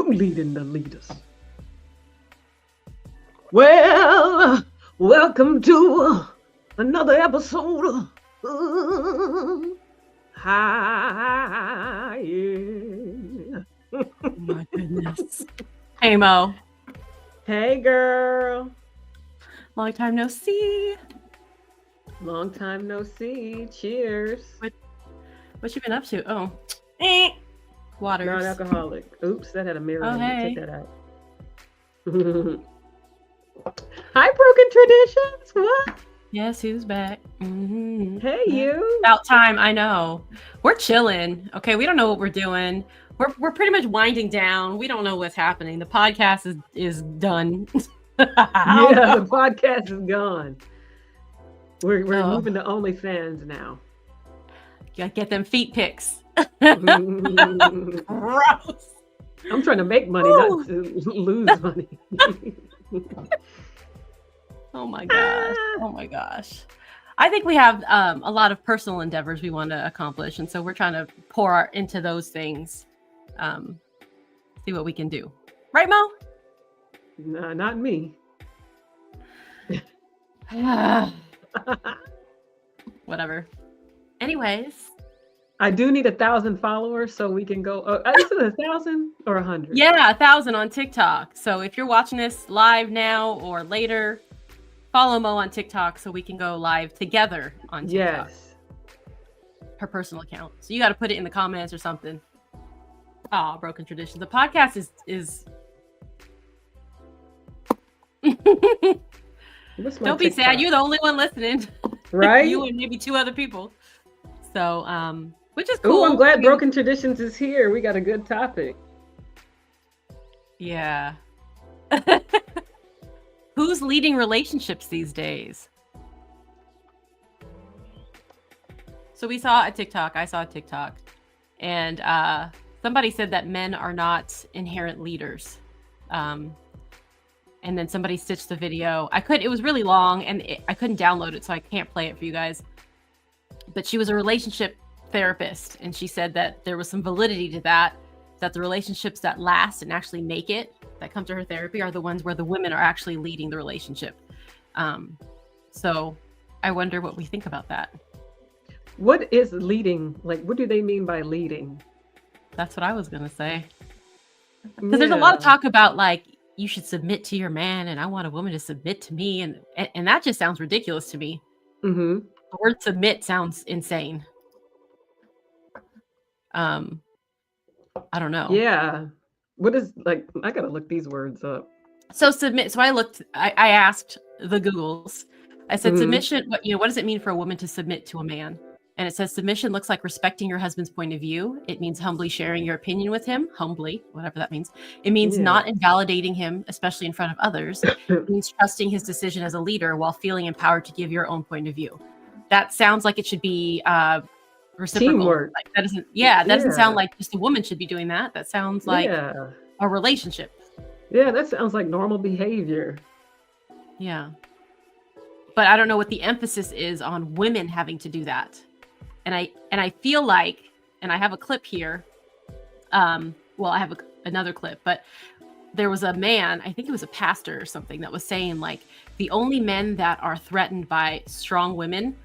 Who leading the leaders? Well, welcome to another episode of Hi. Oh my goodness. Hey Mo. Hey girl. Long time no see. Long time no see. Cheers. What you been up to? Oh. Waters. Non-alcoholic. Oops, that had a mirror. Oh, hey. Take that out. Hi, Broken Traditions. What? Yes, who's back? Mm-hmm. Hey, you. About time, I know. We're chilling. Okay, we don't know what we're doing. We're pretty much winding down. We don't know what's happening. The podcast is done. Yeah, the podcast is gone. We're moving to OnlyFans now. Get them feet pics. Gross. Gross. I'm trying to make money, not to lose money. Oh my gosh. Oh my gosh. I think we have a lot of personal endeavors we want to accomplish. And so we're trying to pour into those things. See what we can do. Right, Mo? Nah, not me. Whatever. Anyways. I do need 1,000 followers so we can go. Is it 1,000 or 100? Yeah, 1,000 on TikTok. So if you're watching this live now or later, follow Mo on TikTok so we can go live together on TikTok. Yes. Her personal account. So you got to put it in the comments or something. Oh, Broken Traditions. The podcast is... Don't be sad. You're the only one listening. Right? You and maybe 2 other people. So, which is cool. Oh, I'm glad Broken Traditions is here. We got a good topic. Yeah. Who's leading relationships these days? So we saw a TikTok. I saw a TikTok. And somebody said that men are not inherent leaders. And then somebody stitched the video. It was really long and I couldn't download it, so I can't play it for you guys. But she was a relationship therapist, and she said that there was some validity to that the relationships that last and actually make it, that come to her therapy, are the ones where the women are actually leading the relationship. So I wonder what we think about that. What is leading? Like, what do they mean by leading? That's what I was going to say. Because there's a lot of talk about, like, you should submit to your man, and I want a woman to submit to me. And that just sounds ridiculous to me. Mm-hmm. The word submit sounds insane. I don't know. Yeah. What is, like, I gotta look these words up. So submit. So I asked the Googles. I said, submission, what does it mean for a woman to submit to a man? And it says submission looks like respecting your husband's point of view. It means humbly sharing your opinion with him, humbly, whatever that means. It means not invalidating him, especially in front of others. It means trusting his decision as a leader while feeling empowered to give your own point of view. That sounds like it should be reciprocal. Teamwork. Like, that doesn't sound like just a woman should be doing that. That sounds like a relationship. Yeah, that sounds like normal behavior. Yeah. But I don't know what the emphasis is on women having to do that. And I feel like, and I have a clip here. I have another clip, but there was a man, I think it was a pastor or something, that was saying, like, the only men that are threatened by strong women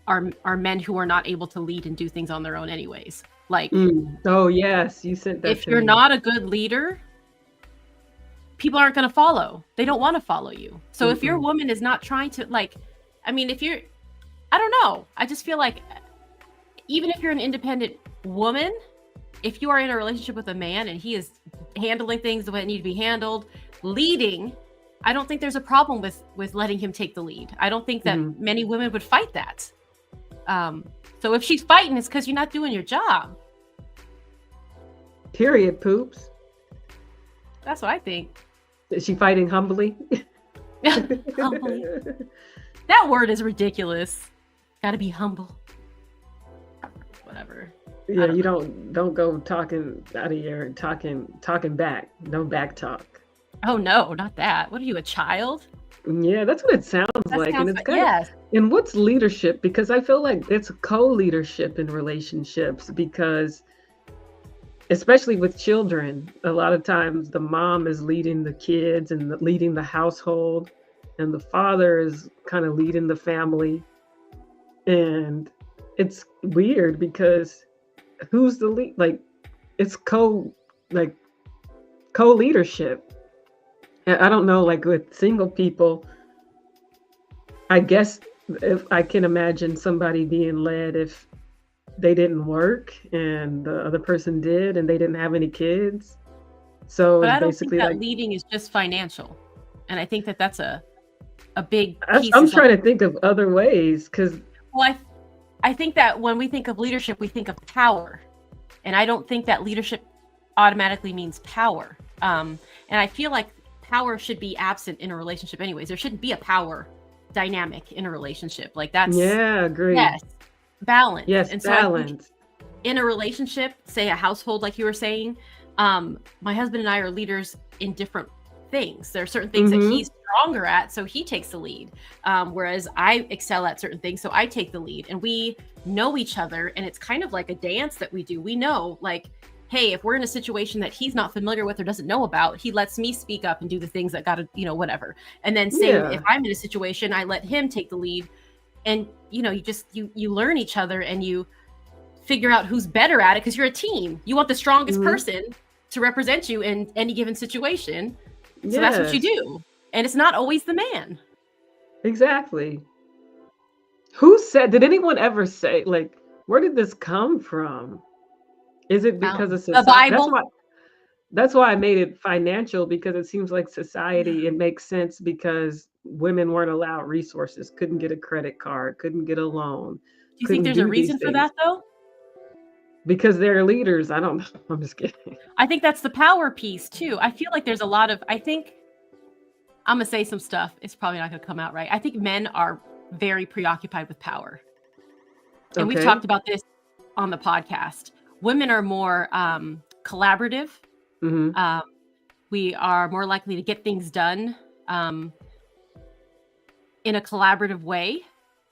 are men who are not able to lead and do things on their own anyways. Like, oh yes, you said that. If you're not a good leader, people aren't going to follow. They don't want to follow you. So if your woman is not trying to, like, I mean, I don't know. I just feel like even if you're an independent woman, if you are in a relationship with a man and he is handling things the way it need to be handled, leading, I don't think there's a problem with letting him take the lead. I don't think that many women would fight that. So if she's fighting, it's because you're not doing your job. Period, poops. That's what I think. Is she fighting humbly? Humbly. That word is ridiculous. Gotta be humble. Whatever. Yeah, you don't go talking out of your talking back. No back talk. Oh no, not that. What are you, a child? Yeah, that's what it sounds like. And it's good. And what's leadership? Because I feel like it's co-leadership in relationships, because especially with children, a lot of times the mom is leading the kids and leading the household, and the father is kind of leading the family. And it's weird because who's the lead? Like, it's like co-leadership. And I don't know, like with single people, I guess if I can imagine somebody being led if they didn't work and the other person did and they didn't have any kids. So But it's I don't think basically that like, leading is just financial. And I think that that's a big piece. I'm Is like, trying to think of other ways because well, I think that when we think of leadership, we think of power. And I don't think that leadership automatically means power. And I feel like power should be absent in a relationship anyways. There shouldn't be a power dynamic in a relationship. Like that's, yeah, agree. yes, balance. Yes, And so I think balance. in a relationship, say a household, like you were saying, my husband and I are leaders in different things. There are certain things that he's stronger at, so he takes the lead. Whereas I excel at certain things, so I take the lead. And we know each other, and it's kind of like a dance that we do. We know, like, hey, if we're in a situation that he's not familiar with or doesn't know about, he lets me speak up and do the things that gotta, whatever. And then same Yeah. if I'm in a situation, I let him take the lead. And you learn each other and you figure out who's better at it because you're a team. You want the strongest person to represent you in any given situation. So that's what you do. And it's not always the man. Exactly. Did anyone ever say, like, where did this come from? Is it because of The society? Bible. That's why I made it financial, because it seems like society, it makes sense because women weren't allowed resources, couldn't get a credit card, couldn't get a loan. Do you think there's a reason for that though? Because they're leaders. I don't know. I'm just kidding. I think that's the power piece too. I feel like there's a lot of, I think I'm going to say some stuff. It's probably not going to come out right. I think men are very preoccupied with power. And we've talked about this on the podcast. Women are more collaborative. We are more likely to get things done in a collaborative way,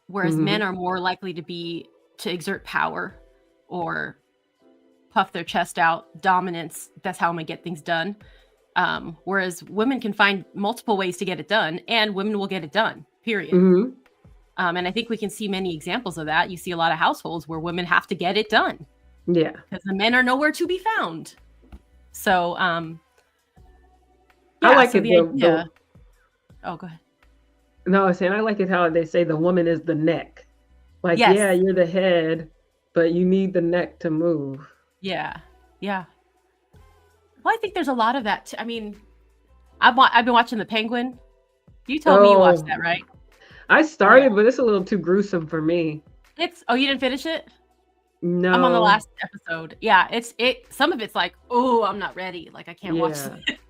whereas men are more likely to exert power or puff their chest out, dominance. That's how I'm gonna get things done. Whereas women can find multiple ways to get it done, and women will get it done, period. And I think we can see many examples of that. You see a lot of households where women have to get it done. Yeah. Because the men are nowhere to be found. So, I like it. Oh, go ahead. No, I was saying I like it how they say the woman is the neck. Like, yeah, you're the head, but you need the neck to move. Yeah. Well, I think there's a lot of that. I mean, I've been watching The Penguin. You told me you watched that, right? I started, but it's a little too gruesome for me. You didn't finish it? No. I'm on the last episode. Yeah, some of it's like, oh, I'm not ready. Like I can't watch it.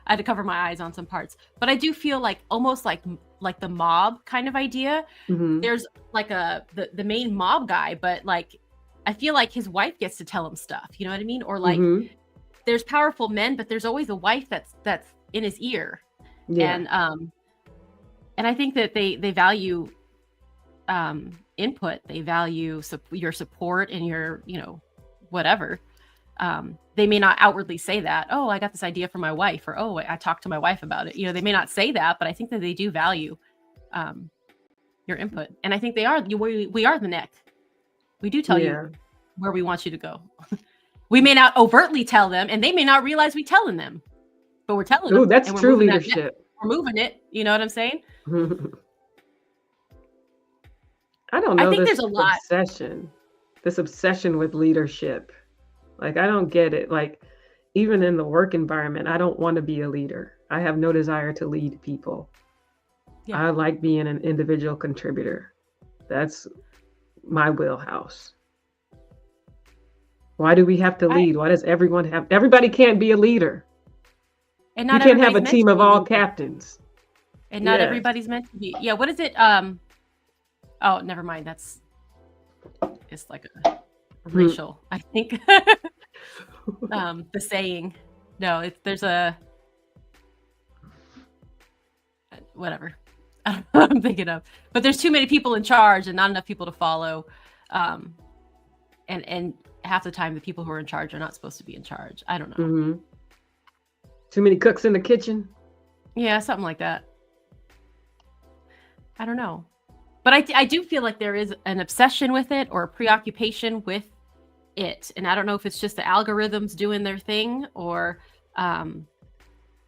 I had to cover my eyes on some parts. But I do feel like almost like the mob kind of idea. There's like the main mob guy, but like I feel like his wife gets to tell him stuff. You know what I mean? Or like there's powerful men, but there's always a wife that's in his ear. Yeah. And I think that they value input. They value your support and your, whatever. They may not outwardly say that, oh, I got this idea from my wife, or, oh, I talked to my wife about it. They may not say that, but I think that they do value your input. And I think we are the neck. We do tell you where we want you to go. We may not overtly tell them, and they may not realize we're telling them, but we're telling them. Oh, that's true leadership. We're moving it. You know what I'm saying? I don't know. I think there's a lot. This obsession with leadership. Like, I don't get it. Like, even in the work environment, I don't want to be a leader. I have no desire to lead people. Yeah. I like being an individual contributor. That's my wheelhouse. Why do we have to lead? Why does everybody can't be a leader? And not you can't have a team of all captains. And not everybody's meant to be. Yeah, what is it? Oh, never mind. It's like a racial, I think. The saying. No, there's a whatever. I don't know what I'm thinking of. But there's too many people in charge and not enough people to follow. And half the time the people who are in charge are not supposed to be in charge. I don't know. Hmm. Too many cooks in the kitchen. Yeah, something like that. I don't know. But I do feel like there is an obsession with it or a preoccupation with it. And I don't know if it's just the algorithms doing their thing or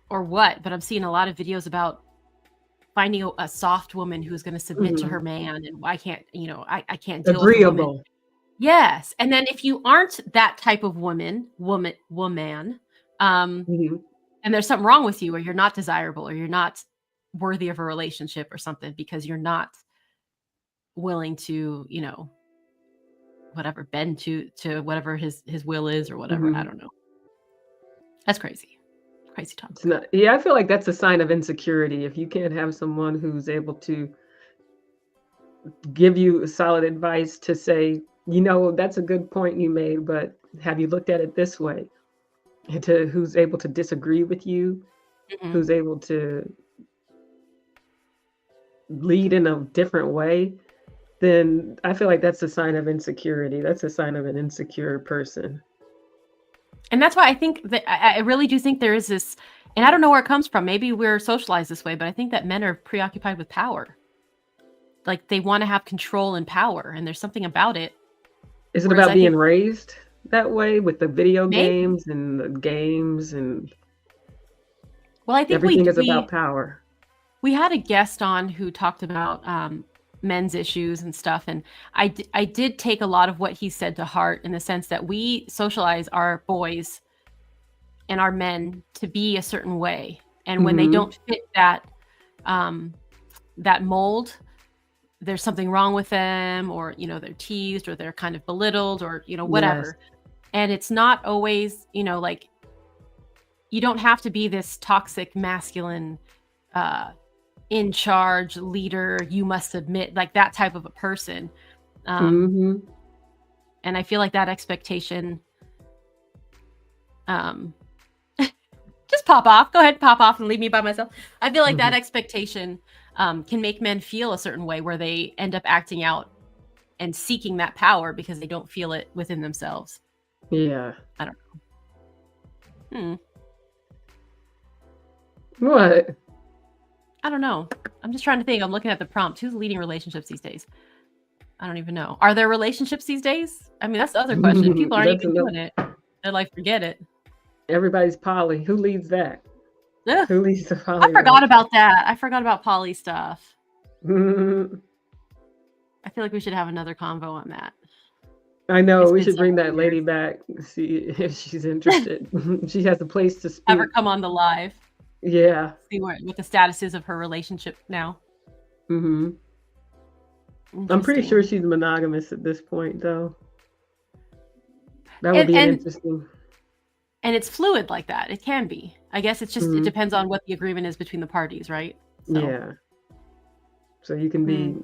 what, but I'm seeing a lot of videos about finding a soft woman who's going to submit to her man, and I can't deal with a woman. Agreeable. Yes. And then if you aren't that type of woman, Mhm. and there's something wrong with you, or you're not desirable, or you're not worthy of a relationship or something, because you're not willing to, whatever, bend to whatever his will is or whatever. I Mhm. don't know. That's crazy. Crazy talk. It's not, yeah, I feel like that's a sign of insecurity if you can't have someone who's able to give you solid advice to say, that's a good point you made, but have you looked at it this way? And who's able to disagree with you, Mhm. who's able to lead in a different way, then I feel like that's a sign of insecurity. That's a sign of an insecure person. And that's why I think that I really do think there is this, and I don't know where it comes from. Maybe we're socialized this way, but I think that men are preoccupied with power. Like they want to have control and power, and there's something about it. Is it Whereas about I think being raised that way with the video maybe, games and the games and well, I think everything is about power? we had a guest on who talked about men's issues and stuff, and I did take a lot of what he said to heart, in the sense that we socialize our boys and our men to be a certain way, and when they Mhm. don't fit that that mold, there's something wrong with them, or they're teased, or they're kind of belittled, or Yes. whatever. And it's not always, like, you don't have to be this toxic masculine in charge leader, you must submit, like that type of a person. Mhm. And I feel like that expectation just pop off. Go ahead, pop off and leave me by myself. I feel like that Mhm. expectation can make men feel a certain way, where they end up acting out and seeking that power because they don't feel it within themselves. Yeah. I don't know. What? I don't know. I'm just trying to think. I'm looking at the prompt. Who's leading relationships these days? I don't even know. Are there relationships these days? I mean, that's the other question. People aren't That's even another. doing it. They're like, forget it. Everybody's poly. Who leads that? Ugh, Who leads the I poly forgot about that. I forgot about poly stuff. relationship? I feel like we should have another convo on that. I know. It's We been should bring several that lady years. back, see if she's interested. She has a place to Have her speak. come on the live. Yeah. See what the status is of her relationship now. Mhm. I'm pretty sure she's monogamous at this point, though. That would be an interesting. And it's fluid like that. It can be. I guess it's just, it Mhm. depends on what the agreement is between the parties, right? So. Yeah. So you can be.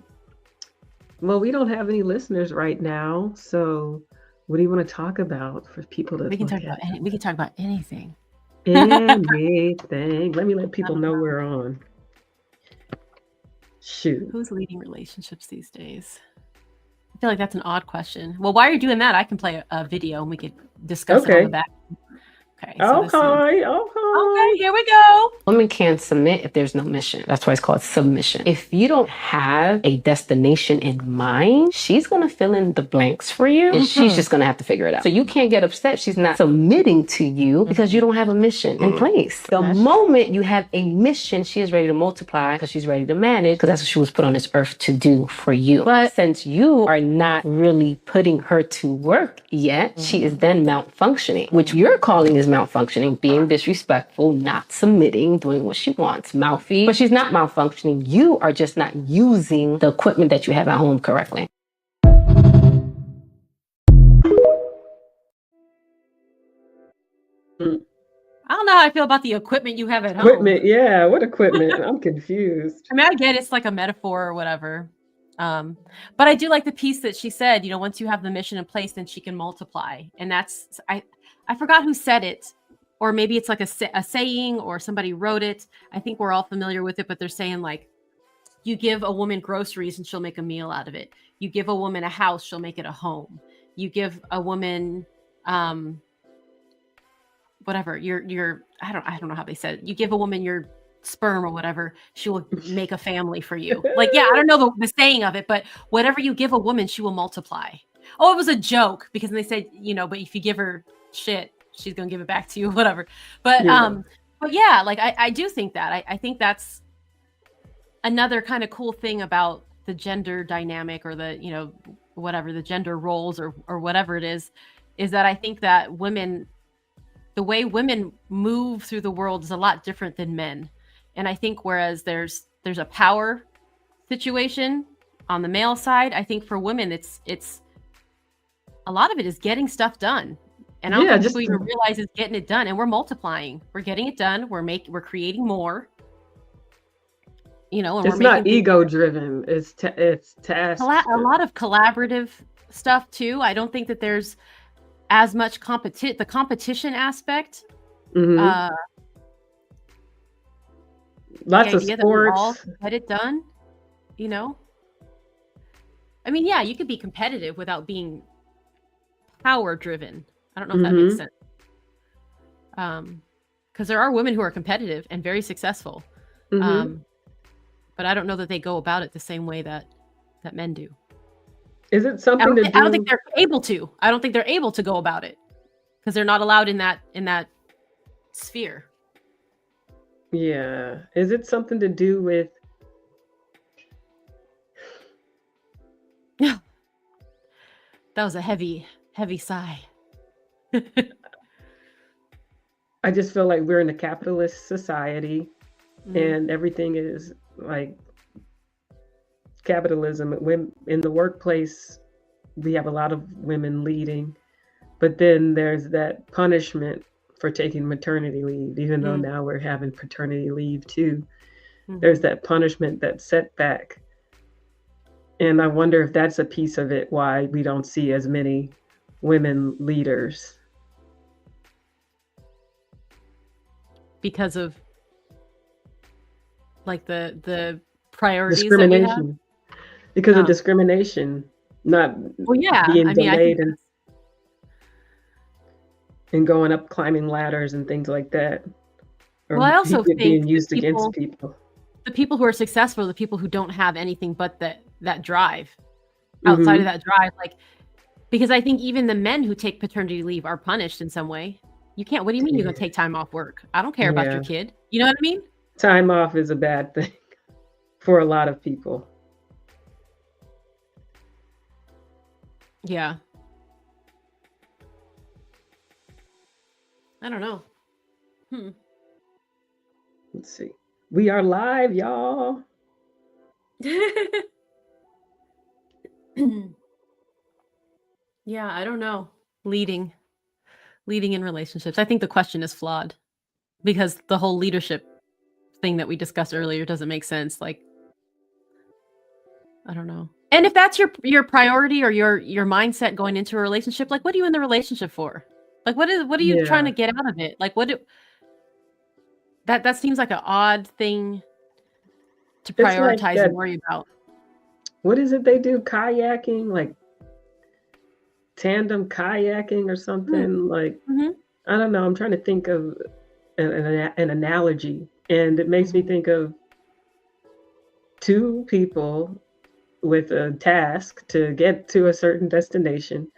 Well, we don't have any listeners right now, so what do you want to talk about for people to We can look talk at? we can talk about anything. Anything. Let me let people know we're on. Shoot. Who's leading relationships these days? I feel like that's an odd question. Well, while you're doing that, I can play a video and we could discuss it on the back. Okay. So okay, here we go. Women can't submit if there's no mission. That's why it's called submission. If you don't have a destination in mind, she's going to fill in the blanks for you, and she's just going to have to figure it out. So you can't get upset if she's not submitting to you because you don't have a mission in place. The moment you have a mission, she is ready to multiply because she's ready to manage, because that's what she was put on this earth to do for you. But since you are not really putting her to work yet, she is then malfunctioning, which you're calling is malfunctioning, being disrespectful, not submitting, doing what she wants, mouthy. But she's not malfunctioning. You are just not using the equipment that you have at home correctly. I don't know how I feel about the equipment you have at home. Equipment, yeah. What equipment? I'm confused. I mean, I get it's like a metaphor or whatever. But I do like the piece that she said, once you have the mission in place, then she can multiply. And that's, I forgot who said it, or maybe it's like a saying, or somebody wrote it. I think we're all familiar with it, but they're saying, like, you give a woman groceries and she'll make a meal out of it. You give a woman a house, she'll make it a home. you give a woman whatever your I don't know how they said it. You give a woman your sperm or whatever, she will make a family for you. Like, yeah, I don't know the saying of it, but whatever you give a woman, she will multiply. Oh, it was a joke because they said, but if you give her shit, she's gonna give it back to you, whatever. But yeah, like I do think that. I think that's another kind of cool thing about the gender dynamic, or the, whatever the gender roles or whatever it is that I think that the way women move through the world is a lot different than men. And I think whereas there's a power situation on the male side, I think for women, it's a lot of it is getting stuff done. And I don't think people even realize it's getting it done, and we're multiplying. We're getting it done. We're creating more. And it's not ego driven. It's task. A lot of collaborative stuff too. I don't think that there's as much the competition aspect. Mm-hmm. Lots of sports. All get it done. I mean, yeah, you could be competitive without being power driven. I don't know if that makes sense. Because there are women who are competitive and very successful. But I don't know that they go about it the same way that men do. Is it something I don't think they're able to. I don't think they're able to go about it because they're not allowed in that sphere. Yeah. Is it something to do with? That was a heavy sigh. I just feel like we're in a capitalist society, and everything is like capitalism. When in the workplace, we have a lot of women leading, but then there's that punishment for taking maternity leave, even though now we're having paternity leave too. There's that punishment, that setback. And I wonder if that's a piece of it, why we don't see as many women leaders. Because of like the priorities discrimination. Because of discrimination, not being delayed and going up climbing ladders and things like that. Or I also think being used against people. The people who are successful are the people who don't have anything but that drive. Outside of that drive, like, because I think even the men who take paternity leave are punished in some way. You can't. What do you mean you're gonna take time off work? I don't care about your kid. You know what I mean? Time off is a bad thing for a lot of people. Yeah. I don't know. Let's see. We are live, y'all. Yeah, I don't know. Leading in relationships. I think the question is flawed because the whole leadership thing that we discussed earlier doesn't make sense. Like, I don't know. And if that's your priority or your mindset going into a relationship, like, what are you in the relationship for? Like, what are you trying to get out of it? Like, that seems like an odd thing to prioritize and worry about. What is it they do? Kayaking, like tandem kayaking or something. Like, I don't know. I'm trying to think of an analogy, and it makes me think of two people with a task to get to a certain destination.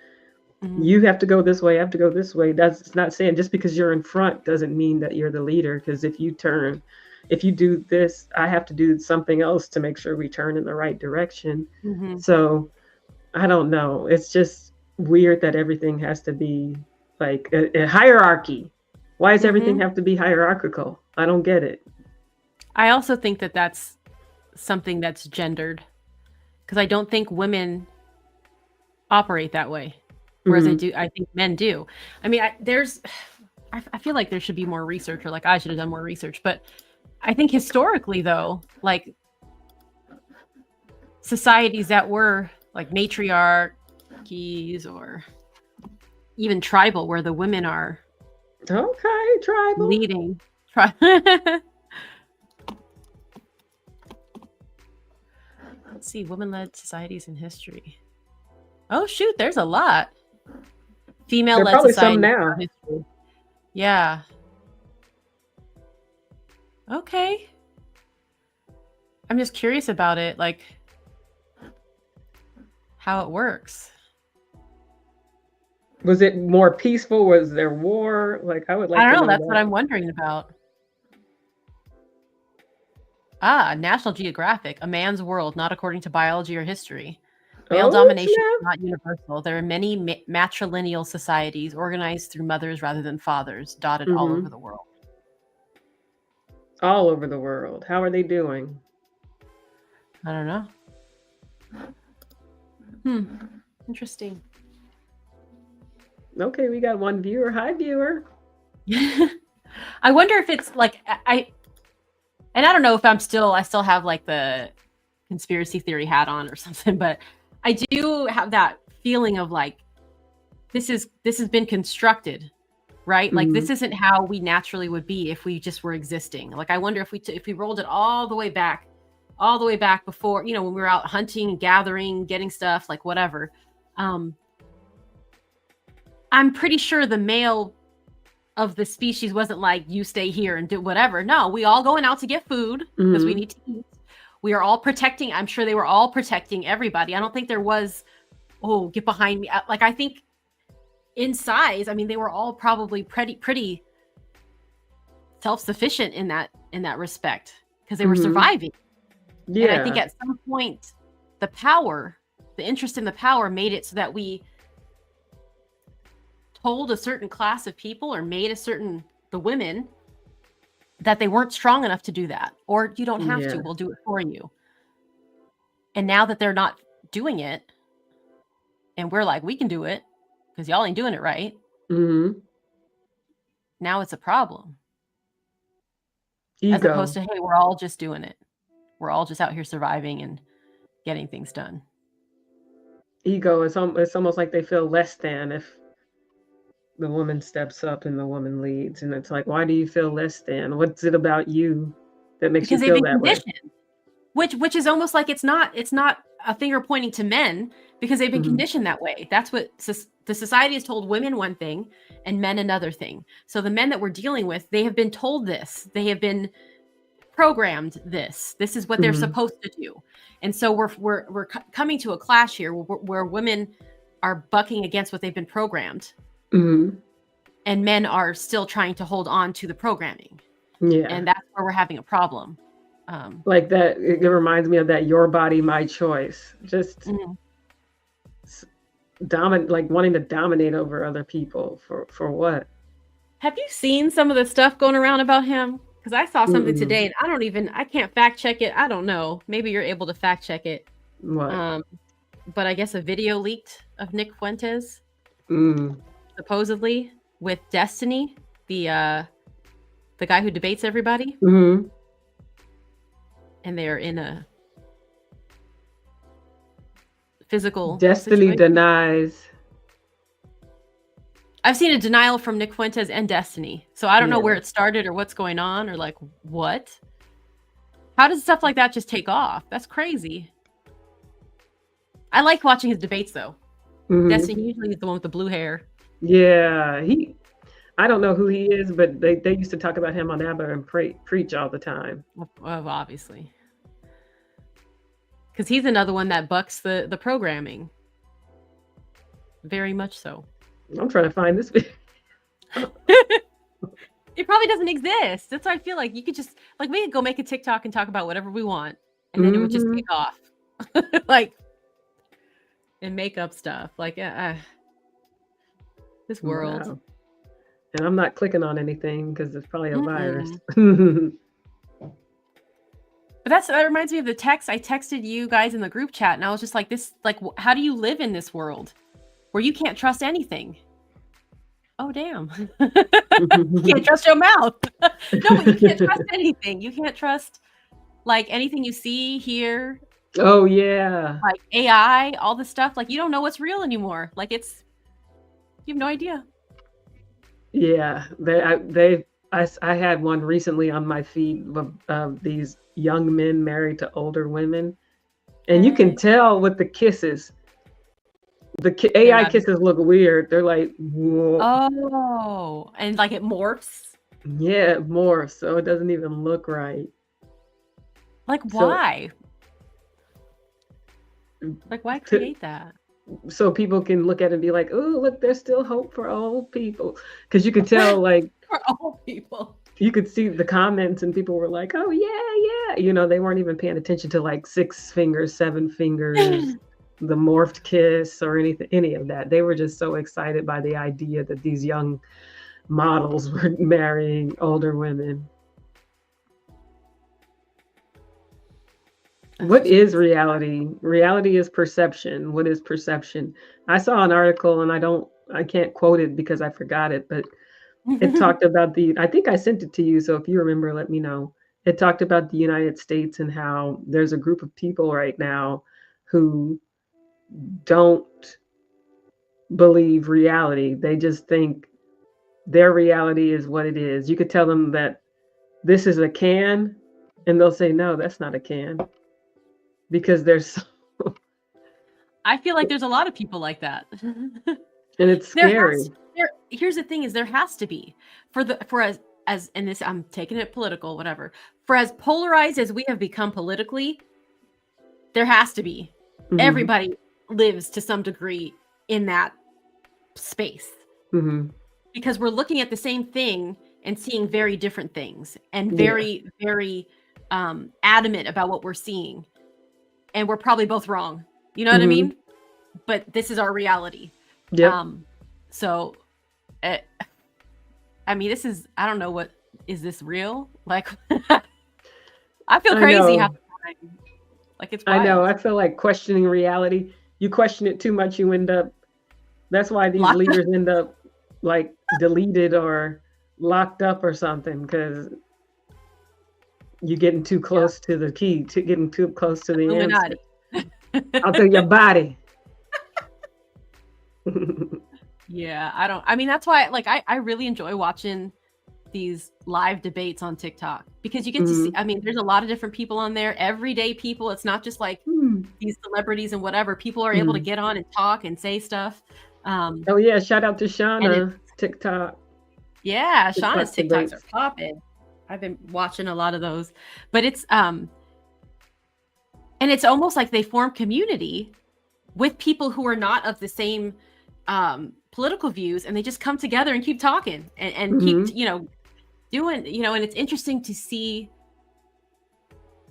You have to go this way, I have to go this way. That's not saying just because you're in front doesn't mean that you're the leader, because if you do this, I have to do something else to make sure we turn in the right direction. So I don't know. It's just weird that everything has to be like a hierarchy. Why does everything have to be hierarchical? I don't get it. I also think that that's something that's gendered, because I don't think women operate that way. Whereas I think men do. I mean, I feel like there should be more research, or like I should have done more research. But I think historically, though, like societies that were like matriarchies or even tribal, where the women are tribal leading. Let's see, women-led societies in history. Oh shoot, there's a lot. Female-led probably some society. now. History. Yeah. Okay. I'm just curious about it, like how it works. Was it more peaceful? Was there war? Like, I would like I to don't know. know That's what that. I'm wondering about. Ah, National Geographic, A Man's World, Not According to Biology or History. Male domination is not universal. There are many matrilineal societies organized through mothers rather than fathers, dotted all over the world. All over the world. How are they doing? I don't know. Interesting. Okay, we got one viewer. Hi, viewer. I wonder if it's like and I don't know if I still have like the conspiracy theory hat on or something, but I do have that feeling of like this has been constructed, right? Like this isn't how we naturally would be if we just were existing. Like I wonder if we rolled it all the way back before, when we were out hunting, gathering, getting stuff, like whatever. I'm pretty sure the male of the species wasn't like, you stay here and do whatever. No, we all going out to get food because we need to eat. We are all protecting. I'm sure they were all protecting everybody. I don't think there was, oh, get behind me. Like, I think in size, I mean, they were all probably pretty self-sufficient in that respect because they were surviving. Yeah. And I think at some point, the interest in the power made it so that we told a certain class of people or made the women that they weren't strong enough to do that, or you don't have to, we'll do it for you. And now that they're not doing it and we're like, we can do it because y'all ain't doing it right. Now it's a problem. Ego. As opposed to, hey, we're all just doing it. We're all just out here surviving and getting things done. Ego is it's almost like they feel less than if the woman steps up and the woman leads, and it's like, why do you feel less than? What's it about you that makes you feel that way? Which is almost like it's not a finger pointing to men because they've been conditioned that way. That's what the society has told women one thing and men another thing. So the men that we're dealing with, they have been told this. They have been programmed this. This is what they're supposed to do. And so we're coming to a clash here where women are bucking against what they've been programmed. And men are still trying to hold on to the programming. Yeah. And that's where we're having a problem. Like that, it reminds me of that your body, my choice. Just like wanting to dominate over other people for what? Have you seen some of the stuff going around about him? Because I saw something today and I can't fact check it. I don't know. Maybe you're able to fact check it. What? But I guess a video leaked of Nick Fuentes. Supposedly with Destiny, the guy who debates everybody. And they're in a physical Destiny situation. Denies. I've seen a denial from Nick Fuentes and Destiny. So I don't know where it started or what's going on or like what. How does stuff like that just take off? That's crazy. I like watching his debates though. Destiny usually is the one with the blue hair. Yeah, I don't know who he is, but they used to talk about him on ABBA and preach all the time. Well, obviously. Because he's another one that bucks the programming. Very much so. I'm trying to find this video. It probably doesn't exist. That's why I feel like you could just, like, we could go make a TikTok and talk about whatever we want. And then it would just take off. Like, and make up stuff. Like, this world. Wow. And I'm not clicking on anything because it's probably a virus. But that reminds me of the text I texted you guys in the group chat, and I was just like, how do you live in this world where you can't trust anything? Oh, damn. You can't trust your mouth. No, but you can't trust anything. You can't trust like anything you see, hear. Oh, yeah. Like AI, all this stuff. Like, you don't know what's real anymore. Like, you have no idea. Yeah, I had one recently on my feed of these young men married to older women, and you can tell with the kisses They're AI not. kisses look weird. They're like, whoa. Oh, and like it morphs. Yeah, more. So it doesn't even look right. Like So why? Like why to, create that? so people can look at it and be like, oh, look, there's still hope for all people. Because you could tell, like, For all people. you could see the comments and people were like, oh, yeah, yeah. You know, they weren't even paying attention to like 6 fingers, 7 fingers, the morphed kiss or any of that. They were just so excited by the idea that these young models were marrying older women. What is reality? Reality is perception. What is perception? I saw an article and I can't quote it because I forgot it, but it talked about I think I sent it to you, so if you remember, let me know. It talked about the United States and how there's a group of people right now who don't believe reality. They just think their reality is what it is. You could tell them that this is a can, and they'll say, no, that's not a can. Because there's I feel like there's a lot of people like that. and it's scary. Here's the thing: is there has to be for as and this I'm taking it political, whatever. For as polarized as we have become politically, there has to be. Mhm. Everybody lives to some degree in that space Mhm. because we're looking at the same thing and seeing very different things and Yeah. very, very adamant about what we're seeing. And we're probably both wrong. You know what I Mhm. mean? But this is our reality. Yep. So, I mean, this is, I don't know what, is this real? Like, I feel I crazy know. half the time. Like, it's I wild. know. I feel like questioning reality. You question it too much, you end up. That's why these Locked up. leaders end up like deleted or locked up or something because you're getting too close to the key, to getting too close to the answer. Illuminati. Out of your body. Yeah, I mean, that's why, like, I really enjoy watching these live debates on TikTok because you get to see, I mean, there's a lot of different people on there, everyday people. It's not just like these celebrities and whatever. People are able to get on and talk and say stuff. Oh yeah, shout out to Shauna TikTok. Yeah, TikTok Shauna's TikToks debates. are popping. I've been watching a lot of those, but it's and it's almost like they form community with people who are not of the same political views, and they just come together and keep talking and keep, you know, doing, you know, and it's interesting to see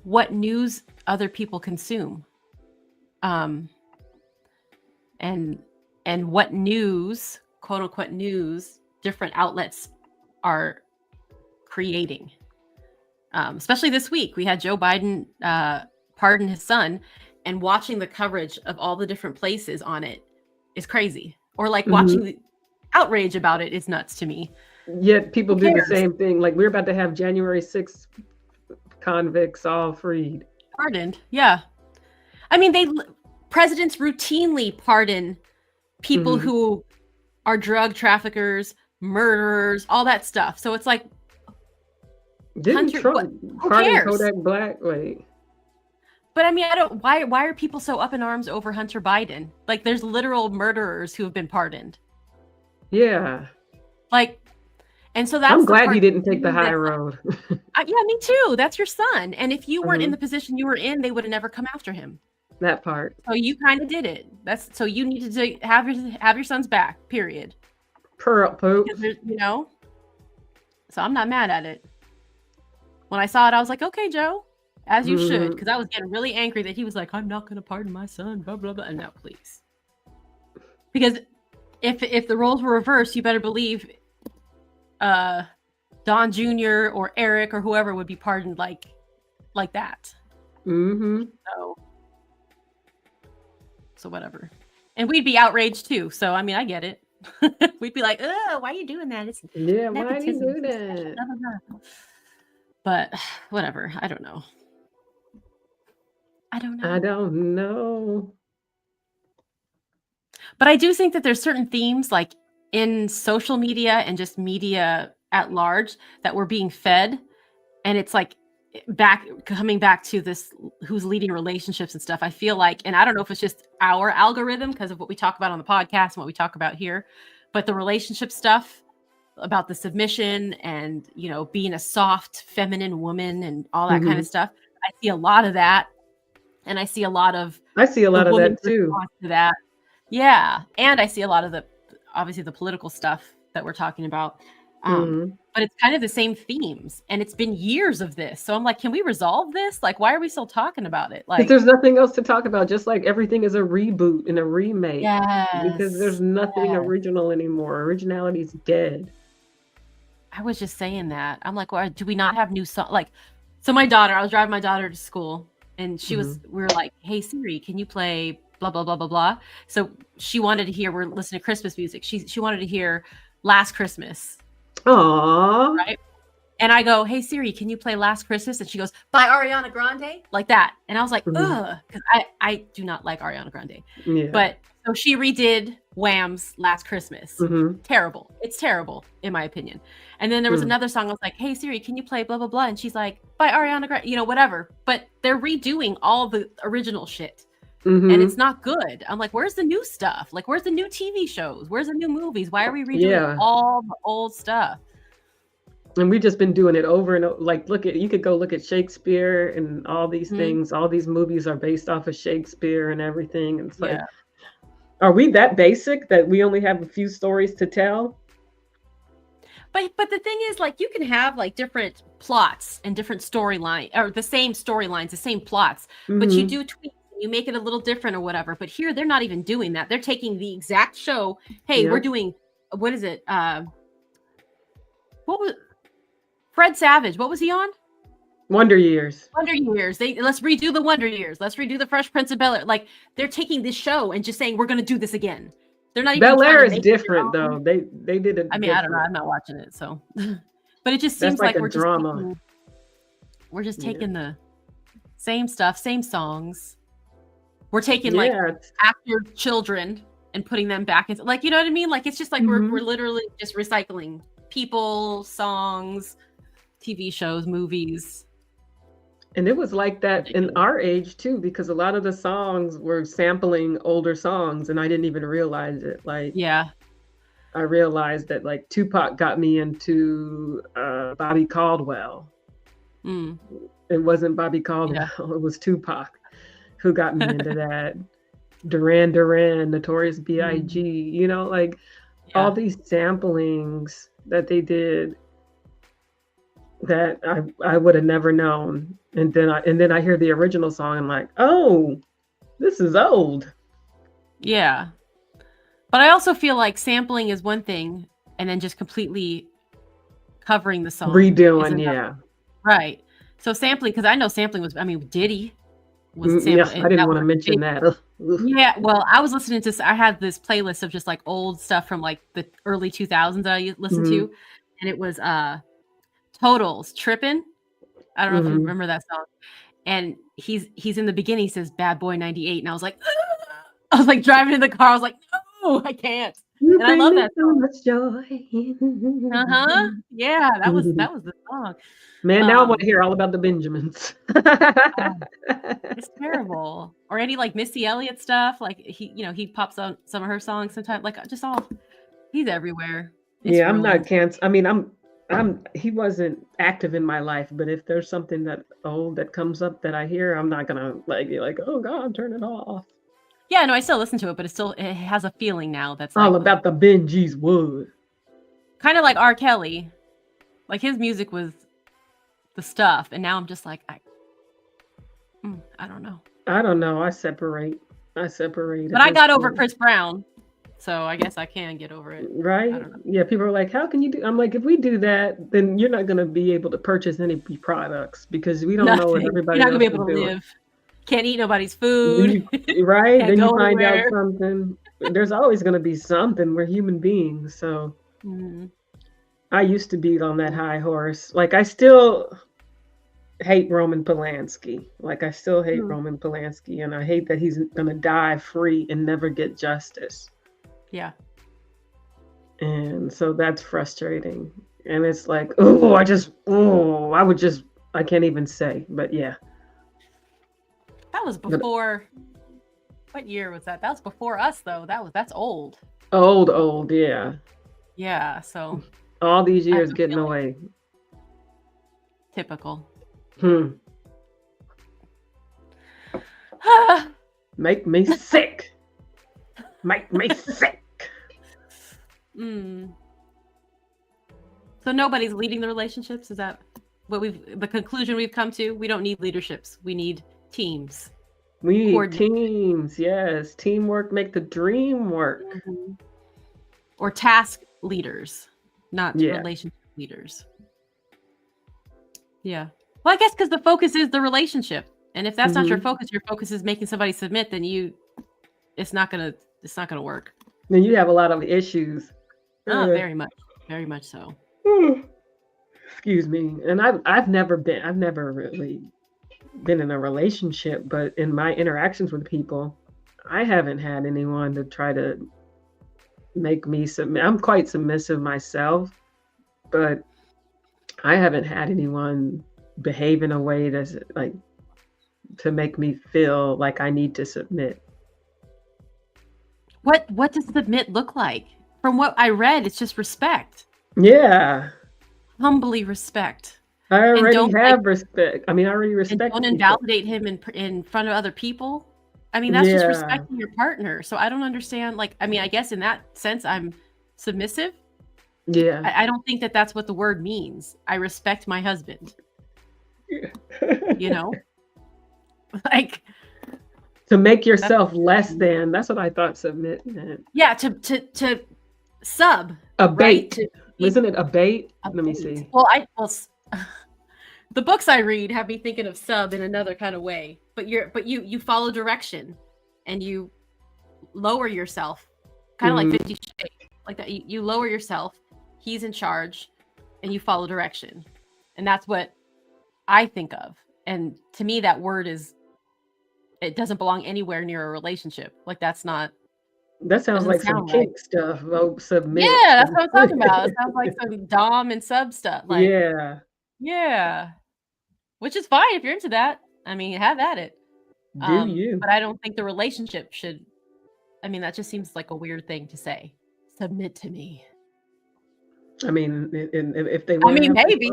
what news other people consume. And what news, quote unquote news, different outlets are creating. Especially this week, we had Joe Biden pardon his son, and watching the coverage of all the different places on it is crazy. Or like watching the outrage about it is nuts to me. Yet people do the same thing. Like we're about to have January 6th convicts all freed. Pardoned, yeah. I mean, presidents routinely pardon people who are drug traffickers, murderers, all that stuff. So it's like, didn't Trump pardon Kodak Black? Wait. But I mean, I don't. Why are people so up in arms over Hunter Biden? Like, there's literal murderers who have been pardoned. Yeah. Like, and so that's. I'm glad he didn't take the high road. Yeah, me too. That's your son, and if you weren't in the position you were in, they would have never come after him. That part. So you kind of did it. That's so you needed to have your son's back. Period. Pearl poop. You know. So I'm not mad at it. When I saw it, I was like, okay, Joe. As you should, because I was getting really angry that he was like, I'm not going to pardon my son, blah, blah, blah. And no, please. Because if the roles were reversed, you better believe Don Jr. or Eric or whoever would be pardoned like that. So whatever. And we'd be outraged too. So, I mean, I get it. We'd be like, oh, why are you doing that? It's yeah, why do you do that? But whatever. I don't know. I don't know. But I do think that there's certain themes like in social media and just media at large that we're being fed. And it's like coming back to this, who's leading relationships and stuff, I feel like, and I don't know if it's just our algorithm because of what we talk about on the podcast and what we talk about here, but the relationship stuff about the submission and, you know, being a soft feminine woman and all that kind of stuff, I see a lot of that, and I see a lot of that too. To that. Yeah, and I see a lot of obviously the political stuff that we're talking about. But it's kind of the same themes, and it's been years of this. So I'm like, can we resolve this? Like, why are we still talking about it? Like, there's nothing else to talk about. Just like everything is a reboot and a remake. Yes, because there's nothing original anymore. Originality is dead. I was just saying that. I'm like, well, do we not have new songs? Like, so I was driving my daughter to school, and we were like, hey Siri, can you play blah blah blah blah blah? So she wanted to hear, we're listening to Christmas music. She wanted to hear Last Christmas. Aww. Right. And I go, hey Siri, can you play Last Christmas? And she goes, by Ariana Grande, like that. And I was like, ugh, because I do not like Ariana Grande. Yeah. But so she redid Wham's Last Christmas. Terrible. It's terrible, in my opinion. And then there was another song. I was like, hey Siri, can you play blah blah blah? And she's like, by Ariana Grande, you know, whatever. But they're redoing all the original shit. And it's not good. I'm like, where's the new stuff? Like, where's the new TV shows? Where's the new movies? Why are we redoing all the old stuff? And we've just been doing it over and over. Like, you could go look at Shakespeare and all these things. All these movies are based off of Shakespeare and everything. And it's like, are we that basic that we only have a few stories to tell? But the thing is, like, you can have like different plots and different storyline, or the same storylines, the same plots, but you do tweak. You make it a little different or whatever. But here they're not even doing that. They're taking the exact show. Hey, we're doing, what is it? What was Fred Savage? What was he on? Wonder Years. Let's redo the Wonder Years. Let's redo the Fresh Prince of Bel-Air. Like, they're taking this show and just saying, we're going to do this again. They're not even. Bel-Air is different though. They did it. I mean, I don't know. I'm not watching it. So, but it just seems like we're drama. We're just taking the same stuff, same songs. We're taking like actor children and putting them back into, like, you know what I mean? Like, it's just like we're literally just recycling people, songs, TV shows, movies. And it was like that in our age too, because a lot of the songs were sampling older songs, and I didn't even realize it. Like, I realized that like Tupac got me into Bobby Caldwell. It wasn't Bobby Caldwell; it was Tupac who got me into that. Duran Duran, Notorious B.I.G., you know, like all these samplings that they did that I would have never known. And then I hear the original song, I'm like, oh, this is old. Yeah. But I also feel like sampling is one thing, and then just completely covering the song. Redoing, Right. So sampling, because I know sampling was, I mean, Diddy was sampling. Yes, I didn't want to mention that. Yeah, well, I was listening to, I had this playlist of just like old stuff from like the early 2000s that I listened to, and it was Totals, Trippin'. I don't know if you remember that song. And he's in the beginning, he says Bad Boy 98, and I was like, driving in the car, I was like, no, I can't. And I love that song. So much joy. Yeah, that was the song. Man, now I want to hear all about the Benjamins. It's terrible. Or any like Missy Elliott stuff. Like he pops on some of her songs sometimes. Like he's everywhere. I'm not canceled. I mean, he wasn't active in my life, but if there's something that old that comes up that I hear, I'm not gonna be like, oh God, turn it off. Yeah, no, I still listen to it, but it has a feeling now that's all like, about the Benji's Wood. Kind of like R. Kelly. Like his music was the stuff, and now I'm just like, I don't know. I don't know. I separate. But I got over Chris Brown, so I guess I can get over it. Right? Yeah, people are like, how can you do? I'm like, if we do that, then you're not going to be able to purchase any products because we don't know what everybody else is doing. You're not going to be able to live. Can't eat nobody's food. Right? Then you find out something. There's always going to be something. We're human beings. So I used to be on that high horse. Like, I still hate Roman Polanski. Roman Polanski. And I hate that he's going to die free and never get justice. Yeah. And so that's frustrating. And it's like, I would just I can't even say, but yeah. That was before. What year was that? That was before us, though. That's old. Old, yeah. Yeah. So all these I have years a getting feeling. away. Typical. Make me sick. Make me sick. So nobody's leading the relationships? Is that what the conclusion we've come to? We don't need leaderships. We need teams. We need teams, yes. Teamwork make the dream work. Or task leaders, not relationship leaders. Yeah. Well, I guess because the focus is the relationship. And if that's not your focus is making somebody submit, then it's not gonna work. Then you have a lot of issues. Very much so. Excuse me. And I've never really been in a relationship, but in my interactions with people, I haven't had anyone to try to make me submit. I'm quite submissive myself, but I haven't had anyone behave in a way that's like to make me feel like I need to submit. What does submit look like? From what I read, it's just respect. Yeah. Humbly respect. I already have respect. I mean, I already respect. And don't invalidate him in front of other people. I mean, that's just respecting your partner. So I don't understand. Like, I mean, I guess in that sense, I'm submissive. Yeah. I don't think that that's what the word means. I respect my husband. You know, like to make yourself less than. That's what I thought submit meant. Yeah, to sub. Abate. Right? Isn't it abate? Let me see. Well, the books I read have me thinking of sub in another kind of way. But you follow direction, and you lower yourself, kind of like 50 Shades, like that. You lower yourself. He's in charge, and you follow direction, and that's what I think of. And to me, that word it doesn't belong anywhere near a relationship. Like that's not. That sounds like some kink stuff. Oh, submit. Yeah, that's what I'm talking about. It sounds like some dom and sub stuff. Like, yeah. Which is fine if you're into that. I mean, have at it. Do you? But I don't think the relationship should. I mean, that just seems like a weird thing to say. Submit to me. I mean, if they. I mean, maybe.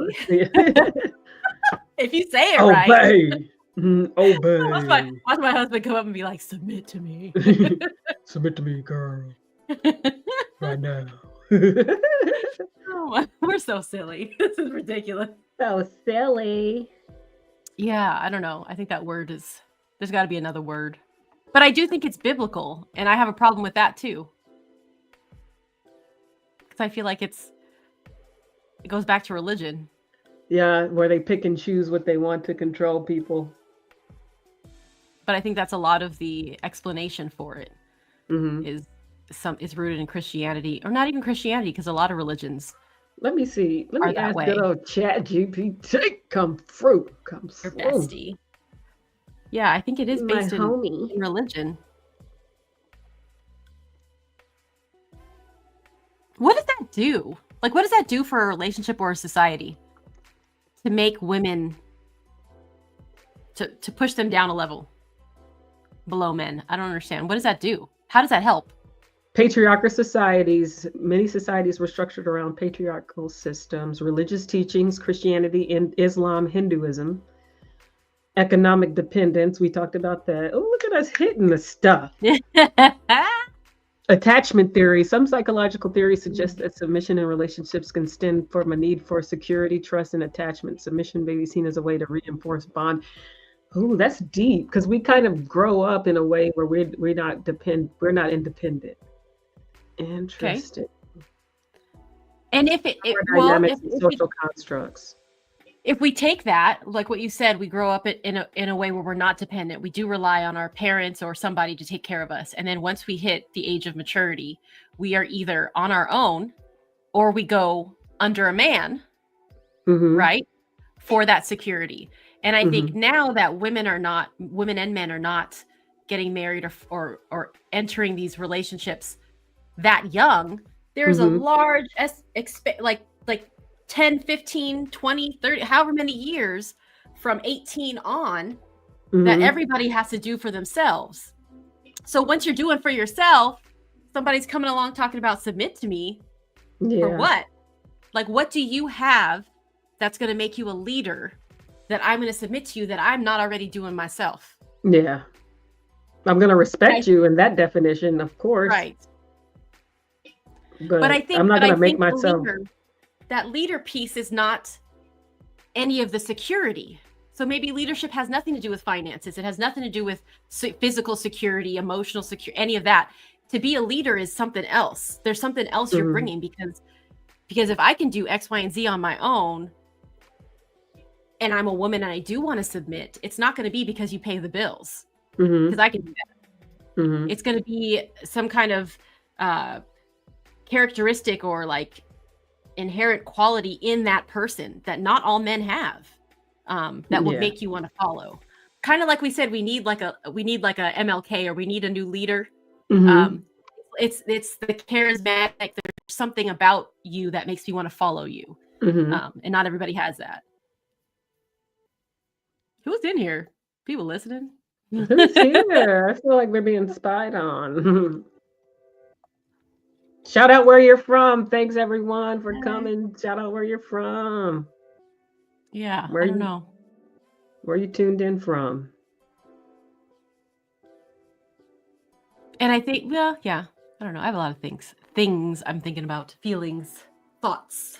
If you say it right. Obey. Watch my husband come up and be like, submit to me. Submit to me, girl. Right now. Oh, we're so silly. This is ridiculous. So silly. Yeah, I don't know. I think that word there's got to be another word. But I do think it's biblical, and I have a problem with that too. Because I feel like it goes back to religion. Yeah, where they pick and choose what they want to control people. But I think that's a lot of the explanation for it. Is rooted in Christianity, or not even Christianity, because a lot of religions. Let me see. Let me ask good old ChatGPT. Come through. Your bestie. Yeah, I think it is based in religion. What does that do? Like, what does that do for a relationship or a society? To make women, to push them down a level below men. I don't understand. What does that do? How does that help? Patriarchal societies, many societies were structured around patriarchal systems, religious teachings, Christianity, and Islam, Hinduism, economic dependence. We talked about that. Oh, look at us hitting the stuff. Attachment theory. Some psychological theories suggest that submission in relationships can stem from a need for security, trust, and attachment. Submission may be seen as a way to reinforce bond. Oh, that's deep, because we kind of grow up in a way where we're not independent. Interesting. Okay. And if social constructs. If we take that, like what you said, we grow up in a way where we're not dependent. We do rely on our parents or somebody to take care of us. And then once we hit the age of maturity, we are either on our own or we go under a man, right? For that security. And I think now that women and men are not getting married or entering these relationships that young, there's a large like 10, 15, 20, 30, however many years from 18 on Mhm. that everybody has to do for themselves. So once you're doing for yourself, somebody's coming along talking about submit to me. Yeah. For what? Like, what do you have that's going to make you a leader that I'm going to submit to you that I'm not already doing myself? Yeah. I'm going to respect you in that definition, of course. Right. But But I think, I'm not going to make the myself. that leader piece is not any of the security. So maybe leadership has nothing to do with finances. It has nothing to do with physical security, emotional security, any of that. To be a leader is something else. There's something else you're Mhm. bringing because if I can do X, Y, and Z on my own, and I'm a woman and I do want to submit, it's not going to be because you pay the bills, Mhm. because I can do that. Mhm. It's going to be some kind of characteristic or like inherent quality in that person that not all men have, that would Yeah. make you want to follow. Kind of like we said, we need like a MLK, or we need a new leader. Mhm. It's the charismatic. There's something about you that makes me want to follow you, Mhm. and not everybody has that. Who's in here? People listening? Who's here? I feel like we're being spied on. Shout out where you're from. Thanks everyone for coming. Shout out where you're from. Yeah, Where I don't you know. where you tuned in from? And I think, well, yeah, I don't know. I have a lot of things I'm thinking about, feelings, thoughts.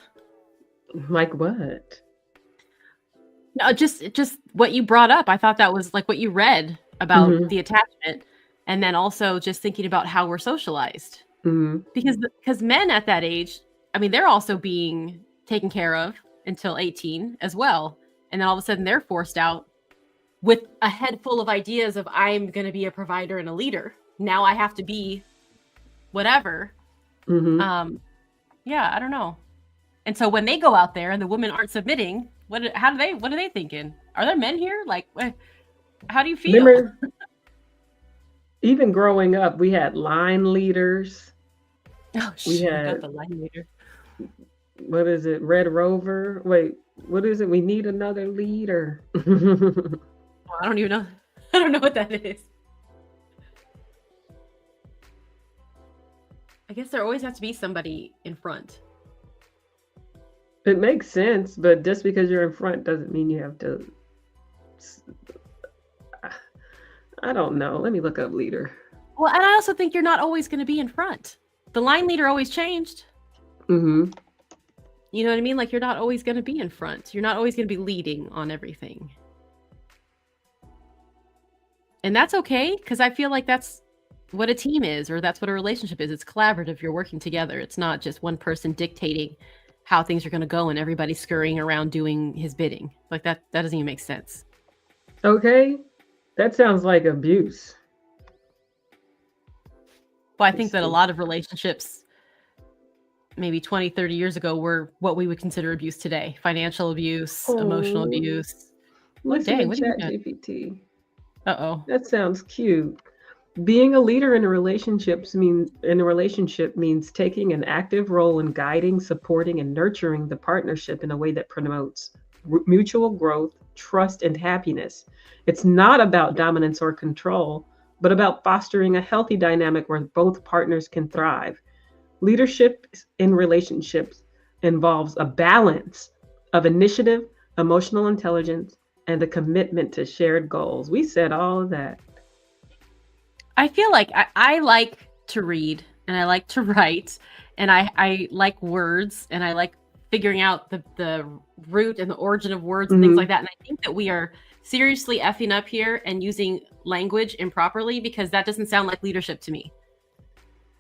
Like what? No, just what you brought up. I thought that was like what you read about Mhm. the attachment, and then also just thinking about how we're socialized. Mhm. Because men at that age, I mean, they're also being taken care of until 18 as well, and then all of a sudden they're forced out with a head full of ideas of I'm going to be a provider and a leader. Now I have to be whatever. Mhm. Yeah, I don't know. And so when they go out there and the women aren't submitting, what are they thinking? Are there men here? Like, how do you feel? Remember, even growing up, we had line leaders. Oh, We shoot, not had, the line leader. what is it, Red Rover? Wait, what is it? We need another leader. Oh, I don't even know. I don't know what that is. I guess there always has to be somebody in front. It makes sense, but just because you're in front doesn't mean you have to. I don't know. Let me look up leader. Well, and I also think you're not always going to be in front. The line leader always changed. Mm-hmm. You know what I mean? Like, you're not always going to be in front. You're not always going to be leading on everything. And that's okay, because I feel like that's what a team is, or that's what a relationship is. It's collaborative. You're working together. It's not just one person dictating how things are going to go and everybody scurrying around doing his bidding. Like, that doesn't even make sense. Okay. That sounds like abuse. Well, I think that a lot of relationships maybe 20, 30 years ago were what we would consider abuse today. Financial abuse, emotional abuse. Listen to What are you doing? ChatGPT. Uh-oh. That sounds cute. Being a leader in a relationship means taking an active role in guiding, supporting, and nurturing the partnership in a way that promotes mutual growth, trust, and happiness. It's not about dominance or control, but about fostering a healthy dynamic where both partners can thrive. Leadership in relationships involves a balance of initiative, emotional intelligence, and a commitment to shared goals. We said all of that. I feel like I like to read and I like to write and I like words and I like figuring out the root and the origin of words and things like that. And I think that we are seriously effing up here and using language improperly, because that doesn't sound like leadership to me.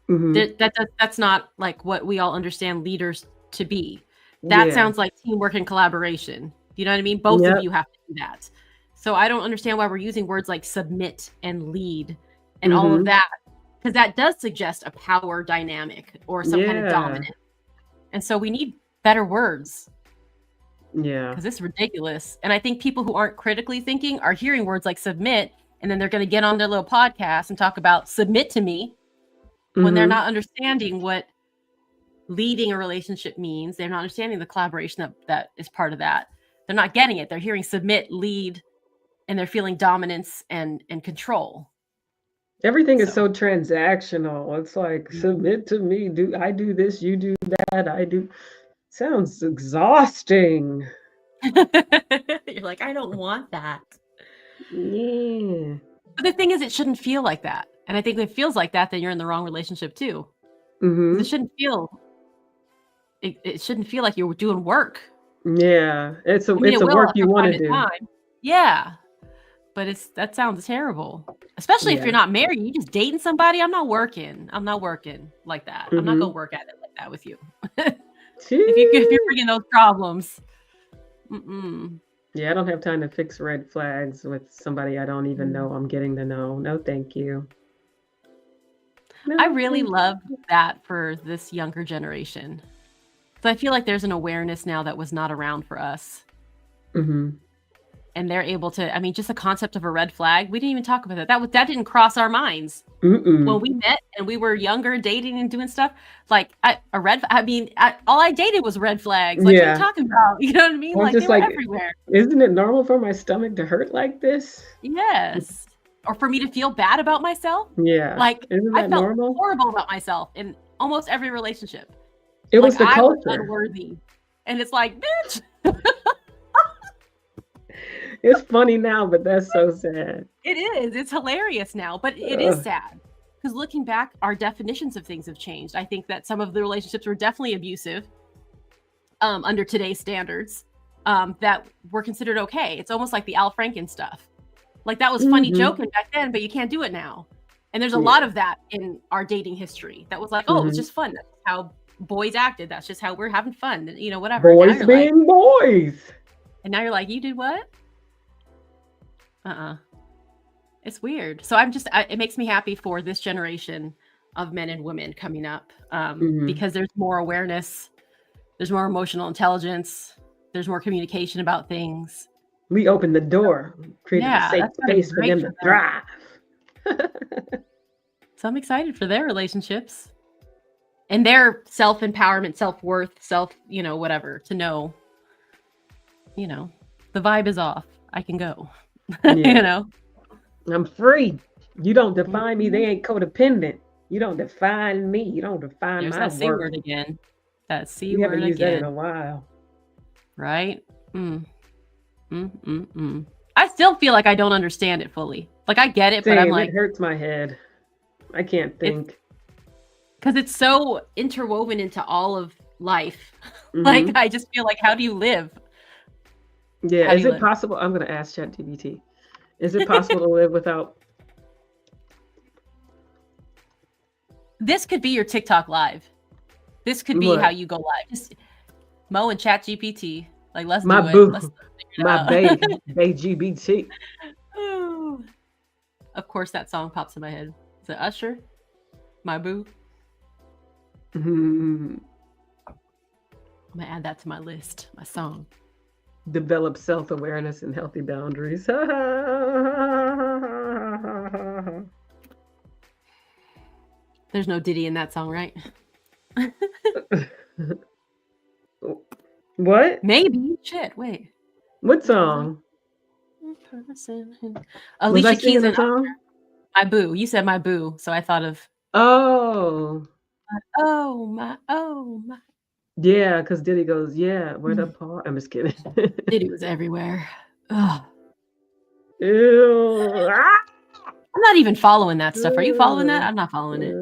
That's not like what we all understand leaders to be. That sounds like teamwork and collaboration. You know what I mean? Both of you have to do that. So I don't understand why we're using words like submit and lead and all of that, because that does suggest a power dynamic or some kind of dominant. And so we need better words. Yeah. Because it's ridiculous. And I think people who aren't critically thinking are hearing words like submit, and then they're going to get on their little podcast and talk about submit to me when they're not understanding what leading a relationship means. They're not understanding the collaboration that is part of that. They're not getting it. They're hearing submit, lead, and they're feeling dominance and control. Everything is so transactional. It's like, Mm-hmm. submit to me. I do this, you do that, I do. Sounds exhausting. You're like, I don't want that. Yeah. But the thing is, it shouldn't feel like that. And I think if it feels like that, then you're in the wrong relationship too. Mm-hmm. It shouldn't feel like you're doing work. Yeah. It's a work you want to do. Yeah. But that sounds terrible. Especially if you're not married, you're just dating somebody. I'm not working like that. I'm not gonna work at it like that with you. if you're bringing those problems. Yeah, I don't have time to fix red flags with somebody I don't even know I'm getting to know. No, thank you. No, I really love that for this younger generation. So I feel like there's an awareness now that was not around for us. Mm-hmm. And they're able to, I mean, just the concept of a red flag, we didn't even talk about that. That didn't cross our minds. When we met and we were younger, dating and doing stuff. Like all I dated was red flags. Like, what are you talking about? You know what I mean? Like, they were everywhere. Isn't it normal for my stomach to hurt like this? Yes. Or for me to feel bad about myself. Yeah. Like, isn't that I felt normal? horrible about myself in almost every relationship. It was the culture. I was unworthy. And it's like, bitch. It's funny now, but that's so sad. It is. It's hilarious now, but it is sad. Because looking back, our definitions of things have changed. I think that some of the relationships were definitely abusive under today's standards that were considered okay. It's almost like the Al Franken stuff. Like, that was funny joking back then, but you can't do it now. And there's a lot of that in our dating history that was like, oh, it was just fun. That's how boys acted. That's just how we're having fun. You know, whatever. Boys being boys. And now you're like, you did what? It's weird. So it makes me happy for this generation of men and women coming up because there's more awareness, there's more emotional intelligence, there's more communication about things. We opened the door, created a safe space for them to thrive. So I'm excited for their relationships and their self-empowerment, self-worth, whatever, to know, the vibe is off. I can go, I'm free. You don't define me. They ain't codependent. You don't define me. You don't define There's my that C worth. word again. That C We word haven't used that in again. a while. Right? I still feel like I don't understand it fully. Like, I get it, but I'm like, it hurts my head. I can't think. Because it's so interwoven into all of life. Like, I just feel like, how do you live? Yeah, is it possible? I'm going to ask ChatGPT. Is it possible to live without? This could be your TikTok live. This could be how you go live. Just Mo and ChatGPT. Like, let's my do boo, it. Let's my baby, GBT. Of course, that song pops in my head. Is it Usher? My boo. Mm-hmm. I'm gonna add that to my list. My song. Develop self-awareness and healthy boundaries. There's no Diddy in that song, right? What? Maybe. Shit, wait. What song? Alicia Keys and song? My boo. You said my boo, so I thought of oh my. Yeah, because Diddy goes, yeah, where the Paul? I'm just kidding. Diddy was everywhere. Ugh. Ew. I'm not even following that stuff. Are you following that? I'm not following it.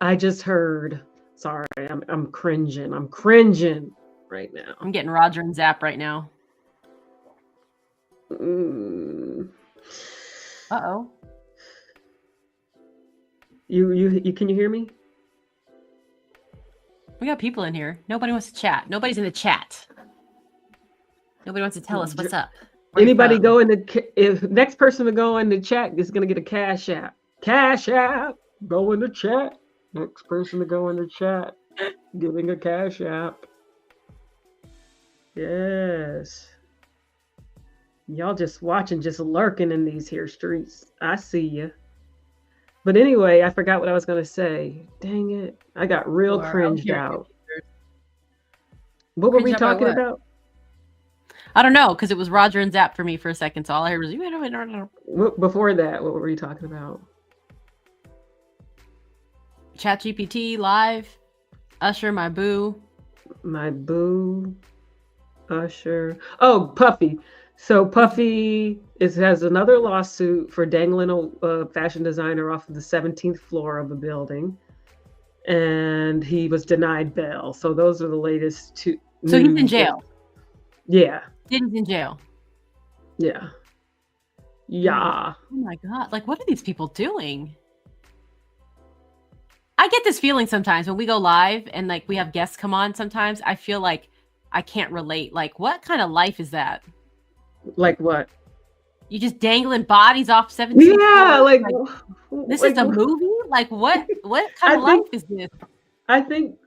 I just heard. Sorry, I'm cringing. I'm cringing right now. I'm getting Roger and Zapp right now. Uh-oh. You can you hear me? We got people in here. Nobody wants to chat. Nobody's in the chat. Nobody wants to tell us what's up. Anybody go in the if next person to go in the chat is gonna get a cash app. Cash app. Go in the chat. Next person to go in the chat, giving a cash app. Yes. Y'all just watching, just lurking in these here streets. I see you. But anyway, I forgot what I was going to say. Dang it. I got real cringed out. What were we talking about? I don't know, because it was Roger and Zapp for me for a second, so all I heard was Before that, what were you talking about? ChatGPT, Live, Usher, My Boo. My Boo, Usher. Oh, Puffy. So Puffy has another lawsuit for dangling a fashion designer off of the 17th floor of a building, and he was denied bail. So those are the latest two. So he's in jail. Yeah. He's in jail. Yeah. Yeah. Oh my God. Like, what are these people doing? I get this feeling sometimes when we go live and like we have guests come on sometimes. I feel like I can't relate. Like, what kind of life is that? Like what? You just dangling bodies off 17 Yeah, floors? like this is a movie? Like, what kind of life is this? I think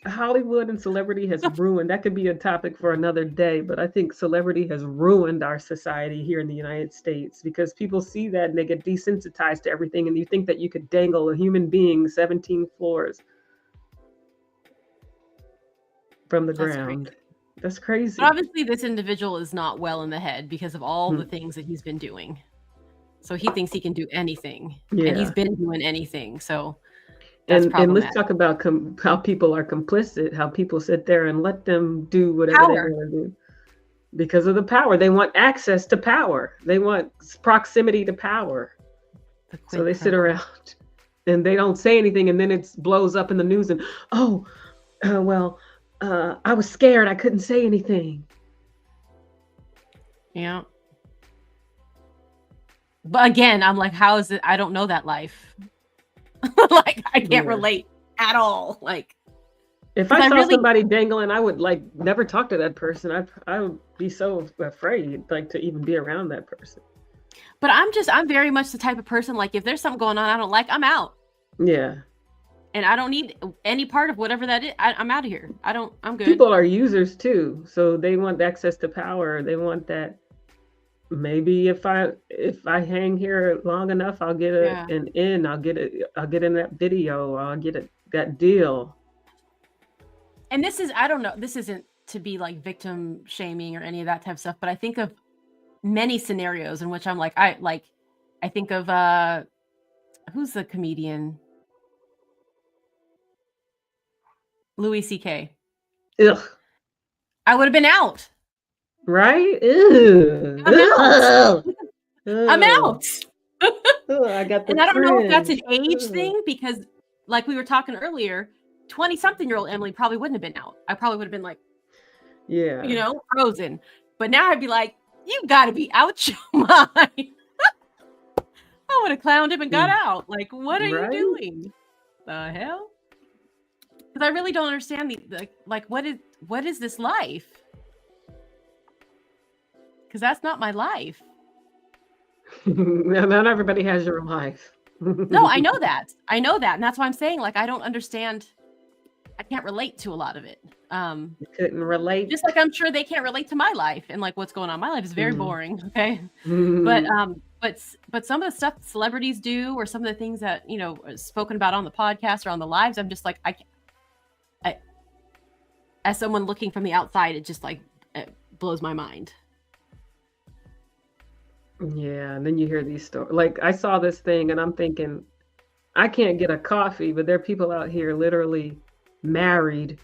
Hollywood and celebrity has ruined, that could be a topic for another day, but I think celebrity has ruined our society here in the United States because people see that and they get desensitized to everything, and you think that you could dangle a human being 17 floors from the ground. Crazy. That's crazy. But obviously this individual is not well in the head because of all the things that he's been doing. So he thinks he can do anything. Yeah. And he's been doing anything. So and let's talk about how people are complicit, how people sit there and let them do whatever they want to do. Because of the power. They want access to power. They want proximity to power. So they sit around and they don't say anything, and then it blows up in the news and, I was scared. I couldn't say anything. Yeah. But again, I'm like, how is it? I don't know that life. Like, I can't relate at all. Like, if I saw somebody dangling, I would like never talk to that person. I would be so afraid, like, to even be around that person. But I'm very much the type of person, like, if there's something going on I don't like, I'm out. Yeah. And I don't need any part of whatever that is. I'm out of here. I'm good. People are users too. So they want access to power. They want that. Maybe if I hang here long enough, I'll get an in. I'll get in that video. I'll get that deal. And this is, I don't know, this isn't to be like victim shaming or any of that type of stuff, but I think of many scenarios in which I'm like, I think of who's the comedian? Louis C.K. Ugh. I would have been out. Right? Ew. I'm out. I got the and I don't know if that's an age thing, because like we were talking earlier, 20-something-year-old Emily probably wouldn't have been out. I probably would have been like, frozen. But now I'd be like, you got to be out your mind. I would have clowned him and got out. Like, what are you doing? The hell? Because I really don't understand what is this life? Because that's not my life. Not everybody has your life. No, I know that. And that's why I'm saying, like, I don't understand. I can't relate to a lot of it. You couldn't relate. Just like I'm sure they can't relate to my life and like what's going on. My life is very boring. Okay. But some of the stuff celebrities do, or some of the things that, is spoken about on the podcast or on the lives, I'm just like, I as someone looking from the outside, it just like, it blows my mind. Yeah, and then you hear these stories. Like, I saw this thing and I'm thinking, I can't get a coffee, but there are people out here literally married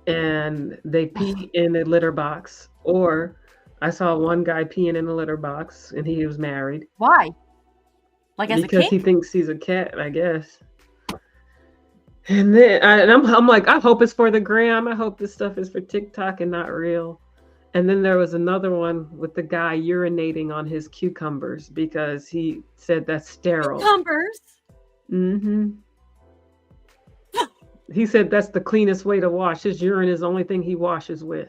and they pee in a litter box. Or I saw one guy peeing in a litter box and he was married. Why? Like, as because he thinks he's a cat, I guess. And then I'm like, I hope it's for the gram. I hope this stuff is for TikTok and not real. And then there was another one with the guy urinating on his cucumbers because he said that's sterile. Cucumbers? Mm-hmm. He said that's the cleanest way to wash. His urine is the only thing he washes with.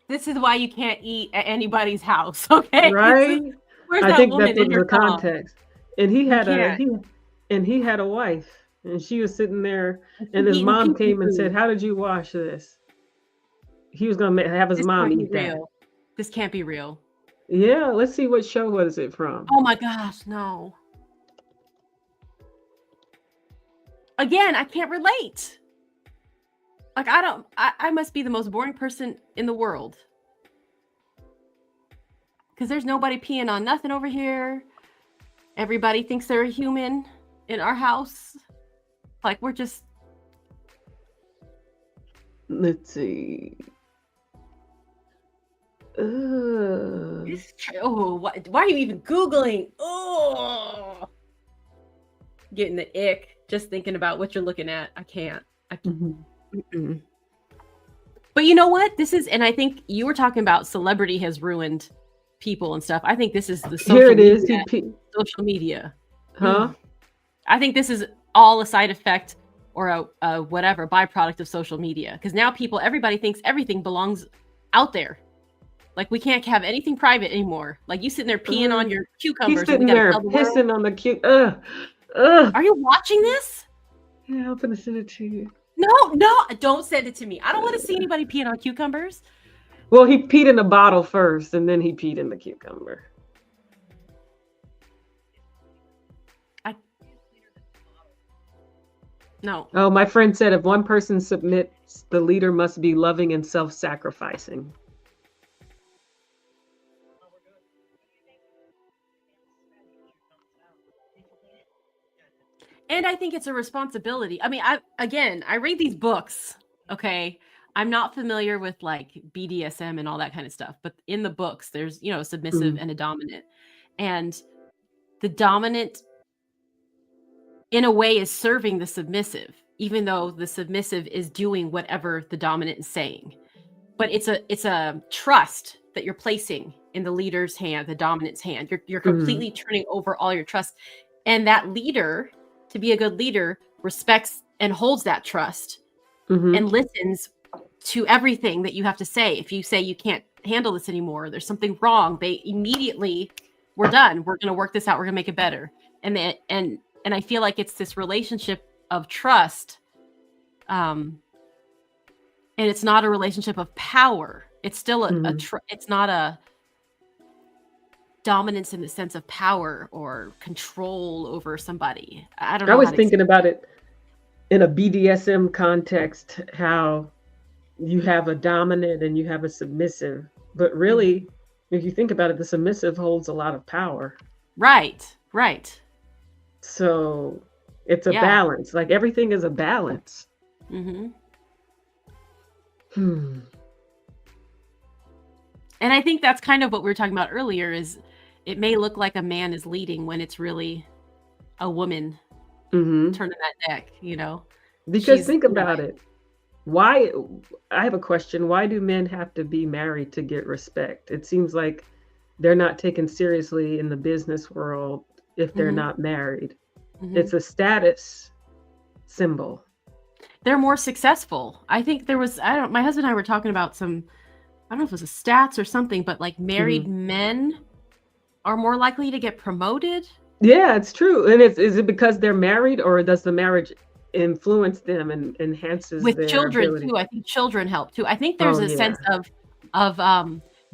This is why you can't eat at anybody's house, okay? Right? Where's I that think woman that's in your the context. And he had he had a wife, and she was sitting there, and his mom came and said, "How did you wash this?" He was gonna have his mom eat that. This can't be real. Yeah, let's see what show was it from. Oh my gosh, no. Again, I can't relate. Like, I must be the most boring person in the world. because there's nobody peeing on nothing over here. Everybody thinks they're a human in our house. Like, we're just... Let's see. Oh, why are you even Googling? Oh, getting the ick just thinking about what you're looking at. I can't. Mm-mm. But you know what? This is, and I think you were talking about celebrity has ruined people and stuff. I think this is the social Here it is. media. Social media. Huh? I think this is all a side effect or a whatever byproduct of social media. Because now everybody thinks everything belongs out there. Like, we can't have anything private anymore. Like, you sitting there peeing on your cucumbers. He's sitting there pissing on the Are you watching this? Yeah, I'm gonna send it to you. No, don't send it to me. I don't want to see anybody peeing on cucumbers. Well, he peed in a bottle first, and then he peed in the cucumber. No. Oh, my friend said if one person submits, the leader must be loving and self-sacrificing. And I think it's a responsibility. I mean, I read these books, okay? I'm not familiar with like BDSM and all that kind of stuff, but in the books, there's, a submissive and a dominant. And the dominant, in a way, is serving the submissive, even though the submissive is doing whatever the dominant is saying. But it's a trust that you're placing in the leader's hand, the dominant's hand. You're completely turning over all your trust. And that leader, to be a good leader, respects and holds that trust and listens to everything that you have to say. If you say you can't handle this anymore, there's something wrong, they immediately, we're done. We're going to work this out. We're going to make it better. And I feel like it's this relationship of trust. And it's not a relationship of power. It's still it's not a dominance in the sense of power or control over somebody. I don't know. I was thinking about it in a BDSM context, how you have a dominant and you have a submissive, but really, if you think about it, the submissive holds a lot of power. Right. So it's a balance. Like, everything is a balance. And I think that's kind of what we were talking about earlier, is it may look like a man is leading when it's really a woman turning that neck, Because think about it. Why? I have a question. Why do men have to be married to get respect? It seems like they're not taken seriously in the business world if they're not married. It's a status symbol. They're more successful. I think there was, my husband and I were talking about some, I don't know if it was a stats or something, but like married men are more likely to get promoted. Yeah, it's true. And is it because they're married, or does the marriage influence them and enhances with their children ability? too? I think children help too. I think there's a sense of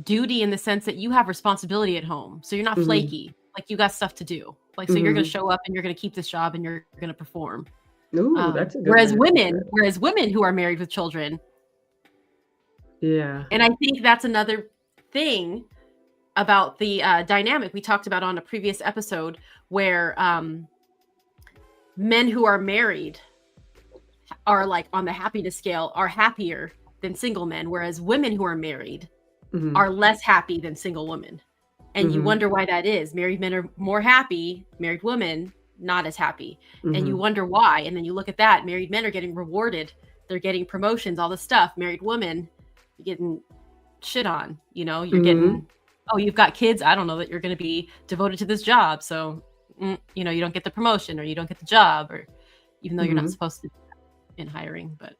duty in the sense that you have responsibility at home, so you're not flaky. Like, you got stuff to do. Like, so you're going to show up and you're going to keep this job and you're going to perform. Ooh, that's a good whereas women who are married with children. Yeah. And I think that's another thing about the dynamic we talked about on a previous episode, where men who are married are, like, on the happiness scale, are happier than single men, whereas women who are married are less happy than single women. And you wonder why that is. Married men are more happy, married women not as happy. And you wonder why. And then you look at that. Married men are getting rewarded. They're getting promotions, all this stuff. Married women, you're getting shit on. You're getting, oh, you've got kids. I don't know that you're going to be devoted to this job. So, you don't get the promotion, or you don't get the job, or even though you're not supposed to in hiring. But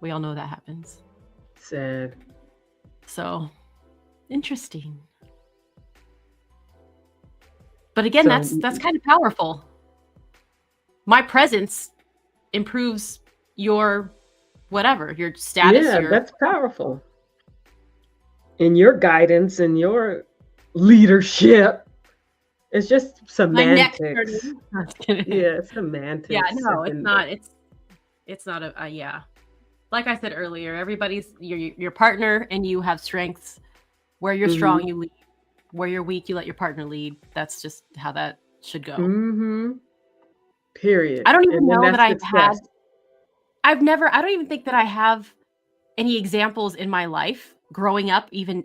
we all know that happens. Sad. So, interesting. But again, that's kind of powerful. My presence improves your whatever, your status. Yeah, that's powerful. And your guidance and your leadership. It's just semantics. Yeah, semantics. Yeah, no, it's not. It's not a yeah. Like I said earlier, everybody's your partner and you have strengths. Where you're strong, you lead. where you're weak, you let your partner lead. That's just how that should go. Mm-hmm. Period. I don't even And then know that that's I've success. I don't even think that I have any examples in my life growing up, even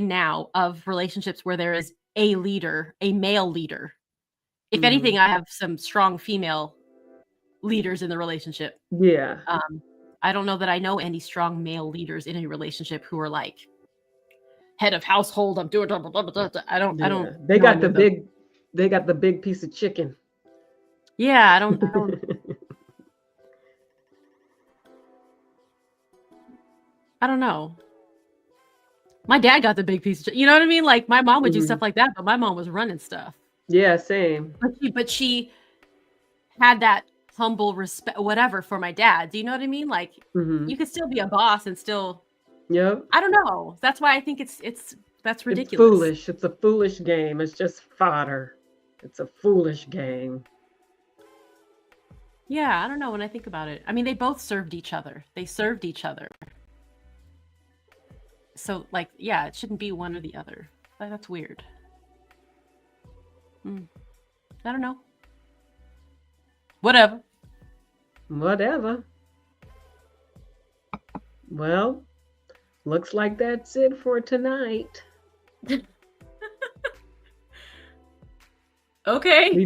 now, of relationships where there is a leader, a male leader. If Mhm. anything, I have some strong female leaders in the relationship. Yeah. I don't know that I know any strong male leaders in a relationship who are like head of household. I'm doing blah, blah, blah, blah, blah. I don't. They know got any the of them. big. They got the big piece of chicken. Yeah, I don't. I don't know. My dad got the big piece of, you know what I mean? Like my mom would do Mhm. stuff like that, but my mom was running stuff. Yeah, same. But she had that humble respect, whatever, for my dad. Do you know what I mean? Like Mhm. you could still be a boss and still. Yep. I don't know. That's why I think that's It's ridiculous. foolish. It's a foolish game. It's just fodder. It's a foolish game. Yeah, I don't know when I think about it. I mean, they both served each other. So, like, yeah, it shouldn't be one or the other. That's weird. I don't know. Whatever. Well, looks like that's it for tonight. Okay. We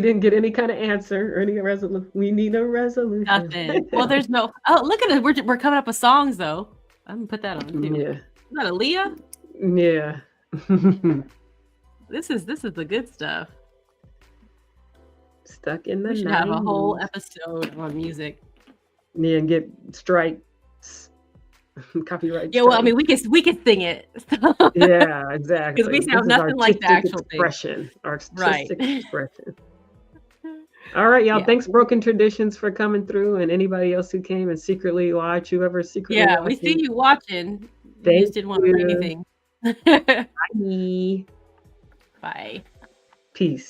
didn't get any kind of answer or any resolution. We need a resolution. Nothing. Well, there's no. Oh, look at it. We're coming up with songs though. I'm gonna put that on too. Yeah. Is that Aaliyah? Yeah. This is the good stuff. Stuck in the We should have a whole 90s. episode on music. Yeah, and get strikes. Copyright. Yeah, well, I strike. mean, we could sing it. Yeah, exactly. we sound This is nothing like the artistic actual thing. expression. Right. Artistic expression. All right, y'all. Yeah. Thanks, Broken Traditions, for coming through, and anybody else who came and secretly watched. Whoever secretly Yeah, watching. we see you watching. You Thank just didn't want to say you. anything. Bye. Bye. Peace.